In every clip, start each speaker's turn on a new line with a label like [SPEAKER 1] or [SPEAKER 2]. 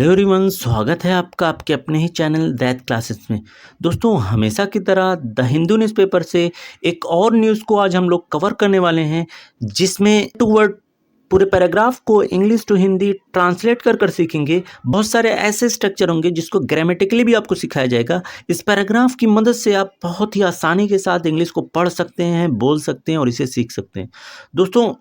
[SPEAKER 1] Hello everyone, स्वागत है आपका आपके अपने ही चैनल दैट क्लासेस में। दोस्तों, हमेशा की तरह द हिंदू न्यूज़पेपर से एक और न्यूज़ को आज हम लोग कवर करने वाले हैं, जिसमें टू वर्ड पूरे पैराग्राफ को इंग्लिश टू हिंदी ट्रांसलेट कर सीखेंगे। बहुत सारे ऐसे स्ट्रक्चर होंगे जिसको ग्रामेटिकली भी आपको सिखाया जाएगा। इस पैराग्राफ की मदद से आप बहुत ही आसानी के साथ इंग्लिश को पढ़ सकते हैं, बोल सकते हैं और इसे सीख सकते हैं। दोस्तों,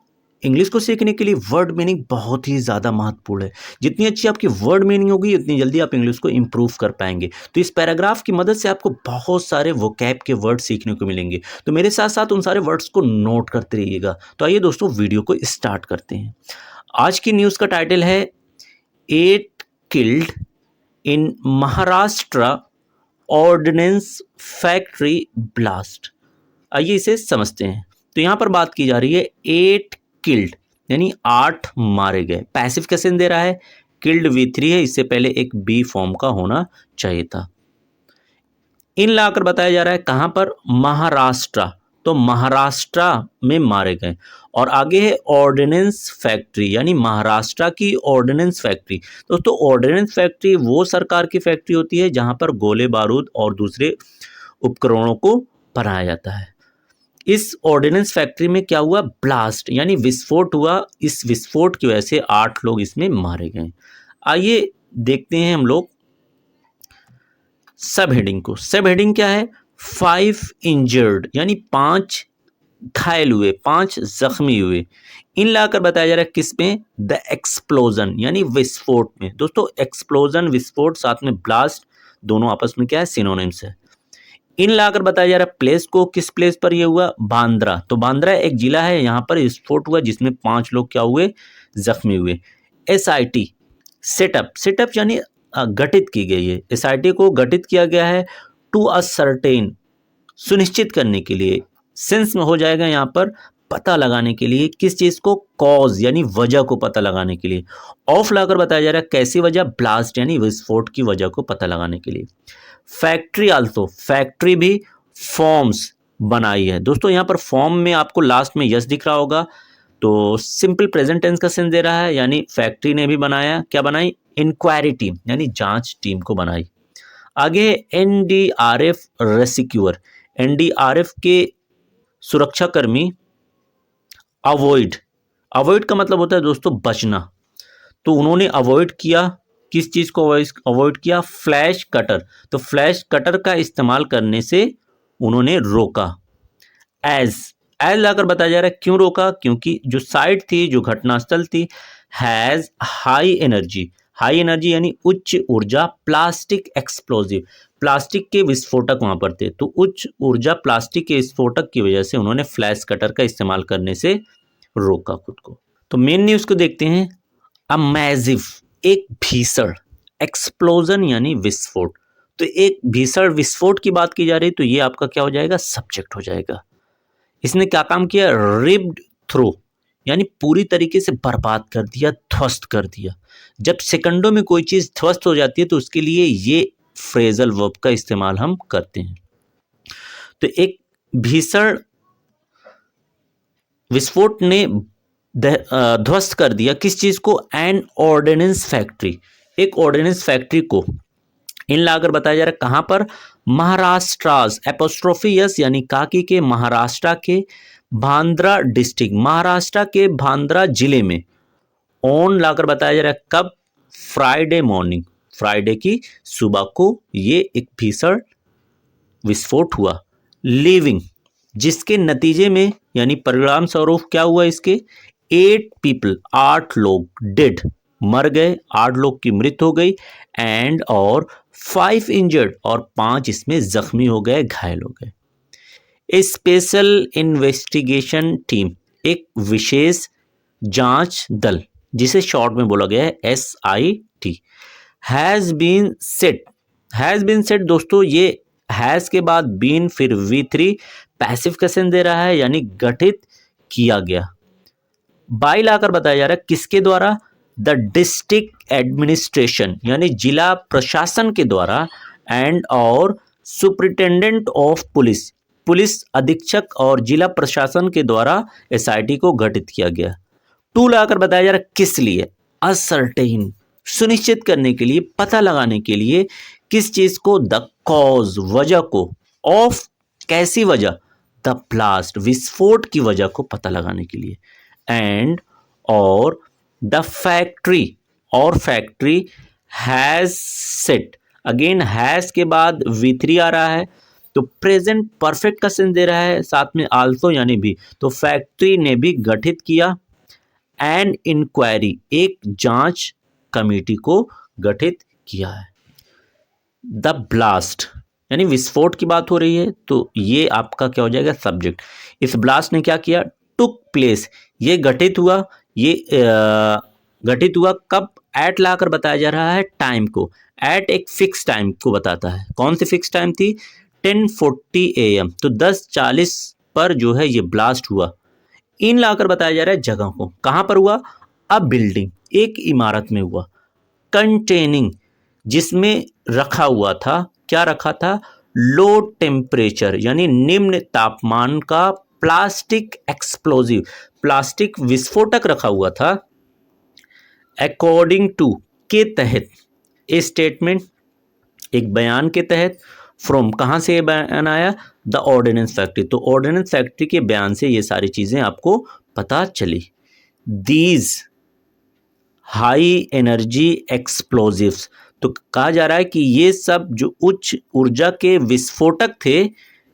[SPEAKER 1] इंग्लिश को सीखने के लिए वर्ड मीनिंग बहुत ही ज़्यादा महत्वपूर्ण है। जितनी अच्छी आपकी वर्ड मीनिंग होगी, उतनी जल्दी आप इंग्लिश को इम्प्रूव कर पाएंगे। तो इस पैराग्राफ की मदद से आपको बहुत सारे वोकैब के वर्ड सीखने को मिलेंगे। तो मेरे साथ साथ उन सारे वर्ड्स को नोट करते रहिएगा। तो आइए दोस्तों, वीडियो को स्टार्ट करते हैं। आज की न्यूज़ का टाइटल है 8 killed in Maharashtra ordnance factory blast. आइए इसे समझते हैं। तो यहाँ पर बात की जा रही है 8 किल्ड यानी 8 मारे गए। पैसिव कैसे दे रहा है? किल्ड V3 है, इससे पहले एक बी फॉर्म का होना चाहिए था। इन लाकर बताया जा रहा है कहां पर? महाराष्ट्र। तो महाराष्ट्र में मारे गए। और आगे है ऑर्डिनेंस फैक्ट्री यानी महाराष्ट्र की ऑर्डिनेंस फैक्ट्री। दोस्तों, ऑर्डिनेंस फैक्ट्री वो सरकार की फैक्ट्री होती है जहां पर गोले बारूद और दूसरे उपकरणों को बनाया जाता है। इस ऑर्डिनेंस फैक्ट्री में क्या हुआ? ब्लास्ट यानी विस्फोट हुआ। इस विस्फोट की वजह से 8 लोग इसमें मारे गए। आइए देखते हैं हम लोग सब हेडिंग को। सब हेडिंग क्या है? 5 इंजर्ड यानी 5 घायल हुए, 5 जख्मी हुए। इन लाकर बताया जा रहा है किस में? द एक्सप्लोजन यानी विस्फोट में। दोस्तों, एक्सप्लोजन विस्फोट साथ में ब्लास्ट दोनों आपस में क्या है? सिनोनिम्स है। इन लाकर बताया जा रहा है प्लेस को, किस प्लेस पर यह हुआ? बांद्रा। तो बांद्रा एक जिला है, यहाँ पर विस्फोट हुआ जिसमें 5 लोग क्या हुए? जख्मी हुए। SIT सेटअप, सेटअप यानी गठित की गई है। SIT को गठित किया गया है टू असर्टेन सुनिश्चित करने के लिए। सेंस में हो जाएगा यहाँ पर पता लगाने के लिए। किस चीज को? कॉज यानी वजह को पता लगाने के लिए। ऑफ लाकर बताया जा रहा है कैसी वजह? ब्लास्ट यानी विस्फोट की वजह को पता लगाने के लिए। फैक्ट्री आल्सो, फैक्ट्री भी फॉर्म्स बनाई है। दोस्तों, यहाँ पर फॉर्म में आपको लास्ट में यस दिख रहा होगा, तो सिंपल प्रेजेंट टेंस का सेंस दे रहा है यानी फैक्ट्री ने भी बनाया। क्या बनाई? इंक्वायरी टीम यानी जांच टीम को बनाई। आगे NDRF रेस्क्यूअर, NDRF के सुरक्षाकर्मी अवॉइड, अवॉइड का मतलब होता है दोस्तों बचना। तो उन्होंने अवॉइड किया, किस चीज को अवॉइड किया? Flash cutter. तो फ्लैश कटर का इस्तेमाल करने से उन्होंने रोका। एज लाकर बताया जा रहा है क्यों रोका? क्योंकि जो साइट थी, जो घटनास्थल थी, has high energy, high energy यानी उच्च ऊर्जा प्लास्टिक एक्सप्लोजिव, प्लास्टिक के विस्फोटक वहां पर थे। तो उच्च ऊर्जा प्लास्टिक के विस्फोटक की वजह से उन्होंने फ्लैश कटर का इस्तेमाल करने से रोका खुद को। तो मेन न्यूज को देखते हैं। अ मैसिव, एक भीषण, एक्सप्लोजन यानी विस्फोट। तो एक भीषण विस्फोट की बात की जा रही है, तो ये आपका क्या हो जाएगा? सब्जेक्ट हो जाएगा। इसने क्या काम किया? रिप्ड थ्रू यानी पूरी तरीके से बर्बाद कर दिया, ध्वस्त कर दिया। जब सेकंडों में कोई चीज ध्वस्त हो जाती है तो उसके लिए ये फ्रेजल वर्ब का इस्तेमाल हम करते हैं। तो एक भीषण विस्फोट ने ध्वस्त कर दिया किस चीज को? एन ऑर्डिनेंस फैक्ट्री, एक ऑर्डिनेंस फैक्ट्री को। इन लाकर बताया जा रहा है कहां पर? महाराष्ट्रास, एपोस्ट्रोफी यस यानी काकी के, महाराष्ट्र के बांद्रा डिस्ट्रिक्ट, महाराष्ट्र के बांद्रा जिले में। ऑन लाकर बताया जा रहा है कब? फ्राइडे मॉर्निंग, फ्राइडे की सुबह को ये एक भीषण विस्फोट हुआ। लिविंग, जिसके नतीजे में यानी परिणाम स्वरूप क्या हुआ? इसके 8 पीपल, 8 लोग डेड, मर गए, 8 लोग की मृत्यु हो गई। एंड और 5 इंजर्ड और 5 इसमें जख्मी हो गए, घायल हो गए। ए स्पेशल इन्वेस्टिगेशन टीम, एक विशेष जांच दल जिसे शॉर्ट में बोला गया है SIT, has been set. Has been set दोस्तों, ये हैज के बाद बीन फिर V3 पैसिव का सेंस दे रहा है यानी गठित किया गया। बाई लाकर बताया जा रहा है किसके द्वारा? द डिस्ट्रिक्ट एडमिनिस्ट्रेशन यानी जिला प्रशासन के द्वारा। एंड और सुप्रिटेंडेंट ऑफ पुलिस, पुलिस अधीक्षक और जिला प्रशासन के द्वारा SIT को गठित किया गया। टू लाकर बताया जा रहा है किस लिए? असर्टेन सुनिश्चित करने के लिए, पता लगाने के लिए, किस चीज को, द कॉज, वजह को, ऑफ, कैसी वजह, द ब्लास्ट, विस्फोट की वजह को पता लगाने के लिए, एंड, और द फैक्ट्री, और factory has set, again has के बाद V3 आ रहा है तो प्रेजेंट परफेक्ट का सेंस दे रहा है, साथ में आल्सो यानी भी, तो फैक्ट्री ने भी गठित किया एन इंक्वायरी, एक जांच कमेटी को गठित किया है। द ब्लास्ट यानी विस्फोट की बात हो रही है तो ये आपका क्या हो जाएगा, सब्जेक्ट। इस ब्लास्ट ने क्या किया, टुक प्लेस, ये गठित हुआ, ये गठित हुआ कब, एट लाकर बताया जा रहा है टाइम को, एट एक फिक्स टाइम को बताता है। कौन सी फिक्स टाइम थी, 10:40 AM, तो 10:40 पर जो है ये ब्लास्ट हुआ। इन लाकर बताया जा रहा है जगह को, कहां पर हुआ, अब बिल्डिंग, एक इमारत में हुआ, कंटेनिंग, जिसमें रखा हुआ था, क्या रखा था, लो टेम्परेचर यानी निम्न तापमान का प्लास्टिक एक्सप्लोजिव, प्लास्टिक विस्फोटक रखा हुआ था। अकॉर्डिंग टू के तहत, ए स्टेटमेंट एक बयान के तहत, फ्रॉम कहाँ से ये बयान आया, द ऑर्डिनेंस फैक्ट्री, तो ऑर्डिनेंस फैक्ट्री के बयान से ये सारी चीज़ें आपको पता चली। दीज हाई एनर्जी एक्सप्लोजिव्स, तो कहा जा रहा है कि ये सब जो उच्च ऊर्जा के विस्फोटक थे,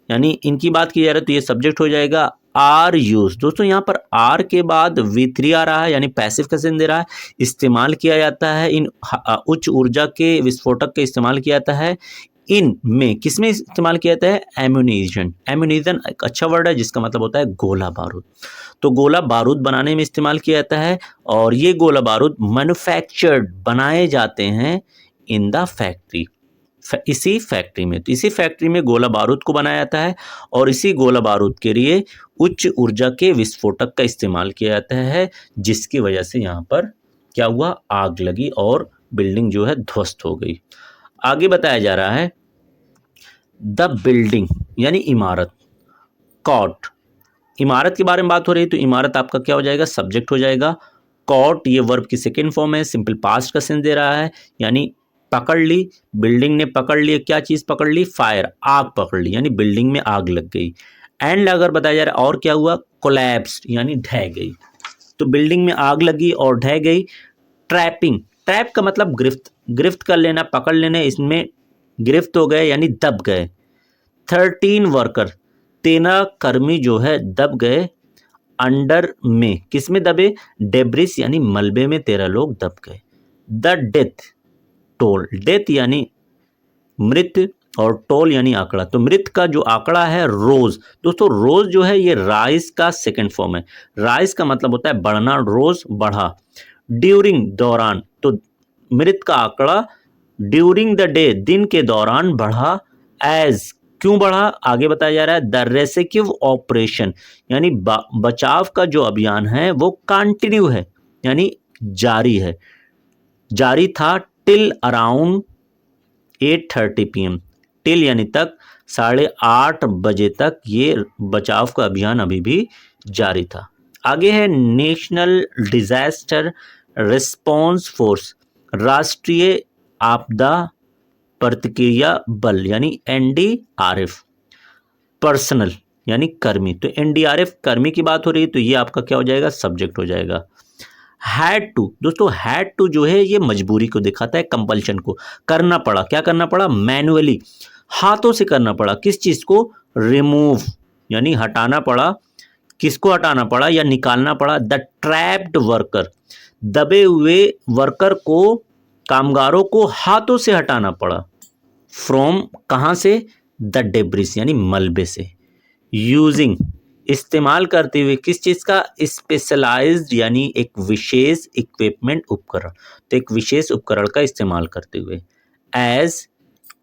[SPEAKER 1] यानी इनकी बात की जा रही है तो ये सब्जेक्ट हो जाएगा आर यूज। दोस्तों यहाँ पर आर के बाद V3 आ रहा है यानी पैसिव का सेंस दे रहा है, इस्तेमाल किया जाता है इन उच्च ऊर्जा के विस्फोटक का इस्तेमाल किया जाता है, इन में किस में इस्तेमाल किया जाता है, एम्यूनिशन। एम्यूनिशन एक अच्छा वर्ड है जिसका मतलब होता है गोला बारूद, तो गोला बारूद बनाने में इस्तेमाल किया जाता है, और ये गोला बारूद मैन्युफैक्चर्ड बनाए जाते हैं इन द फैक्ट्री, इसी फैक्ट्री में, तो इसी फैक्ट्री में गोला बारूद को बनाया जाता है, और इसी गोला बारूद के लिए उच्च ऊर्जा के विस्फोटक का इस्तेमाल किया जाता है, जिसकी वजह से यहाँ पर क्या हुआ, आग लगी और बिल्डिंग जो है ध्वस्त हो गई। आगे बताया जा रहा है द बिल्डिंग यानी इमारत, कॉट, इमारत के बारे में बात हो रही है तो इमारत आपका क्या हो जाएगा, सब्जेक्ट हो जाएगा। कॉट ये वर्ब की सेकेंड फॉर्म है, सिंपल पास्ट का सेंस दे रहा है, यानी पकड़ ली, बिल्डिंग ने पकड़ ली, क्या चीज़ पकड़ ली, फायर, आग पकड़ ली, यानी बिल्डिंग में आग लग गई। एंड अगर बताया जा रहा है और क्या हुआ, कोलैप्स्ड यानी ढह गई, तो बिल्डिंग में आग लगी और ढह गई। ट्रैपिंग, ट्रैप का मतलब गिरफ्त, गिरफ्त कर लेना, पकड़ लेना, इसमें गिरफ्त हो गए यानी दब गए। 13 वर्कर, 13 कर्मी जो है दब गए, अंडर में, किस में दबे, डेब्रिस यानी मलबे में 13 लोग दब गए। द डेथ टोल, डेथ यानी मृत और टोल यानी आंकड़ा, तो मृत का जो आंकड़ा है रोज, दोस्तों रोज जो है ये राइज का सेकंड फॉर्म है, राइज का मतलब होता है बढ़ना, रोज बढ़ा। ड्यूरिंग दौरान, तो मृत का आंकड़ा ड्यूरिंग द डे दिन के दौरान बढ़ा। एज क्यों बढ़ा, आगे बताया जा रहा है द रेस्क्यू ऑपरेशन यानी बचाव का जो अभियान है वो कंटिन्यू है यानी जारी है, जारी था टिल अराउंड 8:30 PM, टिल यानी तक, 8:30 बजे तक ये बचाव का अभियान अभी भी जारी था। आगे है नेशनल डिजास्टर रिस्पॉन्स फोर्स, राष्ट्रीय आपदा प्रतिक्रिया बल यानी NDRF, पर्सनल यानी कर्मी, तो NDRF कर्मी की बात हो रही है तो ये आपका क्या हो जाएगा, सब्जेक्ट हो जाएगा। हैड टू, दोस्तों हैड टू जो है ये मजबूरी को दिखाता है, कंपल्शन को, करना पड़ा, क्या करना पड़ा, मैनुअली, हाथों से करना पड़ा, किस चीज को, रिमूव यानी हटाना पड़ा, किसको हटाना पड़ा या निकालना पड़ा, द ट्रैप्ड वर्कर, दबे हुए वर्कर को, कामगारों को हाथों से हटाना पड़ा, फ्रॉम कहां से, द डेब्रिस यानी मलबे से। यूजिंग इस्तेमाल करते हुए, किस चीज का, स्पेशलाइज्ड यानी एक विशेष इक्विपमेंट उपकरण, तो एक विशेष उपकरण का इस्तेमाल करते हुए। एज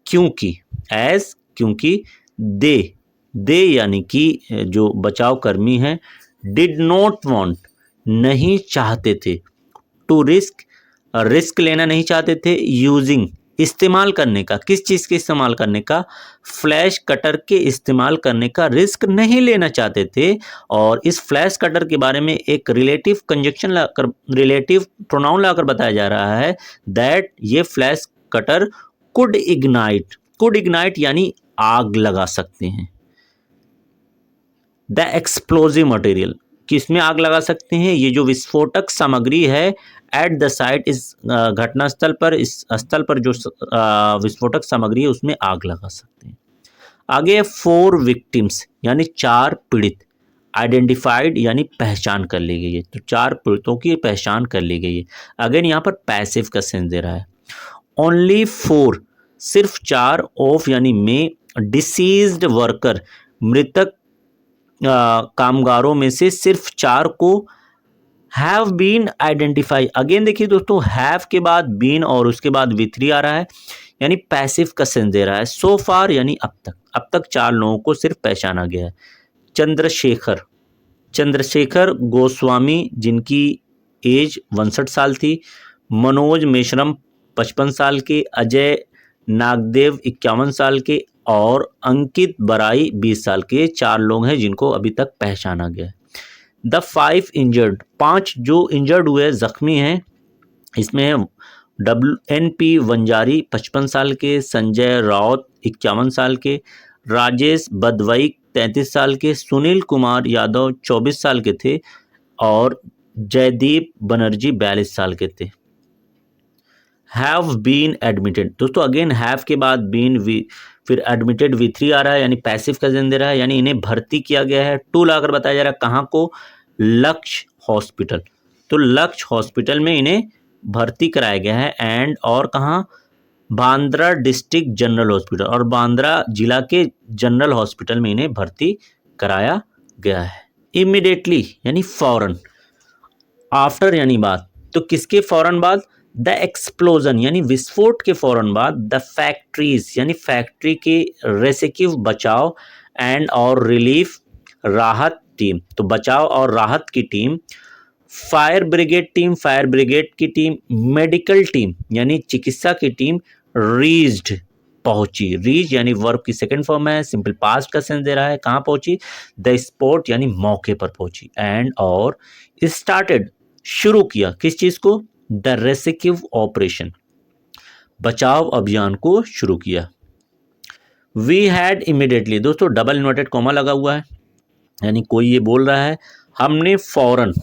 [SPEAKER 1] क्योंकि, एज क्योंकि, दे यानी कि जो बचाव कर्मी हैं, डिड नॉट वांट नहीं चाहते थे, टू रिस्क लेना नहीं चाहते थे, यूजिंग इस्तेमाल करने का, किस चीज़ के इस्तेमाल करने का, फ्लैश कटर के इस्तेमाल करने का रिस्क नहीं लेना चाहते थे। और इस फ्लैश कटर के बारे में एक रिलेटिव कंजक्शन लाकर, रिलेटिव प्रोनाउन लाकर बताया जा रहा है दैट ये फ्लैश कटर कुड इग्नाइट यानी आग लगा सकते हैं। द एक्सप्लोजिव मटेरियल, किसमें आग लगा सकते हैं, ये जो विस्फोटक सामग्री है एट द साइट, इस घटनास्थल पर, इस स्थल पर जो विस्फोटक सामग्री है उसमें आग लगा सकते हैं। आगे 4 विक्टिम्स यानी 4 पीड़ित, आइडेंटिफाइड यानी पहचान कर ली गई है, तो 4 पीड़ितों की पहचान कर ली गई है। अगेन यहाँ पर पैसिव का सेंस दे रहा है। ओनली 4 सिर्फ 4 ऑफ यानी में डिसीज्ड वर्कर, मृतक कामगारों में से सिर्फ 4 को हैव बीन आइडेंटिफाई। अगेन देखिए दोस्तों, हैव के बाद बीन और उसके बाद V3 आ रहा है, यानी पैसिव का सेंस दे रहा है। सो फार यानी अब तक 4 लोगों को सिर्फ पहचाना गया है। चंद्रशेखर गोस्वामी जिनकी एज 62 साल थी, मनोज मेश्राम 55 साल के, अजय नागदेव 51 साल के और अंकित बराई 20 साल के, 4 लोग हैं जिनको अभी तक पहचाना गया है। द 5 इंजर्ड, 5 जो इंजर्ड हुए जख्मी हैं, इसमें WNP वंजारी 55 साल के, संजय राउत 51 साल के, राजेश बदवई 33 साल के, सुनील कुमार यादव 24 साल के थे और जयदीप बनर्जी 42 साल के थे। हैव बीन एडमिटेड, दोस्तों अगेन हैव के बाद बीन फिर एडमिटेड V3 आ रहा है, यानी पैसिव का सेंस दे रहा है, यानी इन्हें भर्ती किया गया है। टू लाकर बताया जा रहा है कहाँ को, लक्ष्य हॉस्पिटल, तो लक्ष्य हॉस्पिटल में इन्हें भर्ती कराया गया है। एंड और कहाँ, बांद्रा डिस्ट्रिक्ट जनरल हॉस्पिटल, और बांद्रा जिला के जनरल हॉस्पिटल में इन्हें भर्ती कराया गया है। इमीडिएटली यानी फौरन, आफ्टर यानी बाद, तो किसके फौरन बाद, द एक्सप्लोजन यानी विस्फोट के फौरन बाद, द फैक्ट्रीज यानी फैक्ट्री के रेस्क्यू बचाव एंड और रिलीफ राहत टीम, तो बचाव और राहत की टीम, फायर ब्रिगेड की टीम, मेडिकल टीम यानी चिकित्सा की टीम रीच्ड पहुंची। रीच यानी वर्ब की सेकंड फॉर्म है, सिंपल पास्ट का सेंस दे रहा है, कहाँ पहुंची, द स्पॉट यानी मौके पर पहुंची। एंड और स्टार्टेड शुरू किया, किस चीज को, द रेस्क्यू ऑपरेशन, बचाव अभियान को शुरू किया। वी हैड इमीडिएटली, दोस्तों डबल इन्वर्टेड कॉमा लगा हुआ है, यानी कोई ये बोल रहा है हमने फौरन,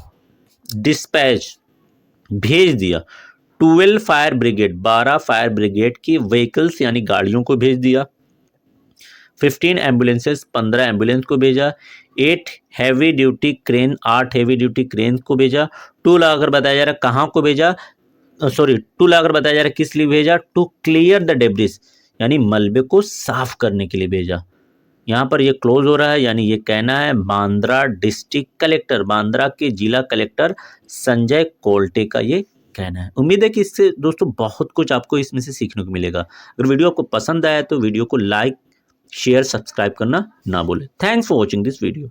[SPEAKER 1] डिस्पैच भेज दिया, 12 फायर ब्रिगेड 12 फायर ब्रिगेड की व्हीकल्स यानी गाड़ियों को भेज दिया, 15 एम्बुलेंसेस 15 एम्बुलेंस को भेजा, 8 heavy duty crane 8 heavy duty crane को भेजा। 2 लगाकर बताया जा रहा है कहाँ को भेजा, 2 लगाकर बताया जा रहा है किस लिए भेजा, टू क्लियर द डेब्रिस यानी मलबे को साफ करने के लिए भेजा। यहाँ पर ये क्लोज हो रहा है, यानी ये कहना है बांद्रा डिस्ट्रिक्ट कलेक्टर, बांद्रा के जिला कलेक्टर संजय कोल्टे का ये कहना है। उम्मीद है कि इससे दोस्तों बहुत कुछ आपको इसमें से सीखने को मिलेगा। अगर वीडियो आपको पसंद आया तो वीडियो को लाइक शेयर सब्सक्राइब करना ना भूलें। Thanks for watching this video.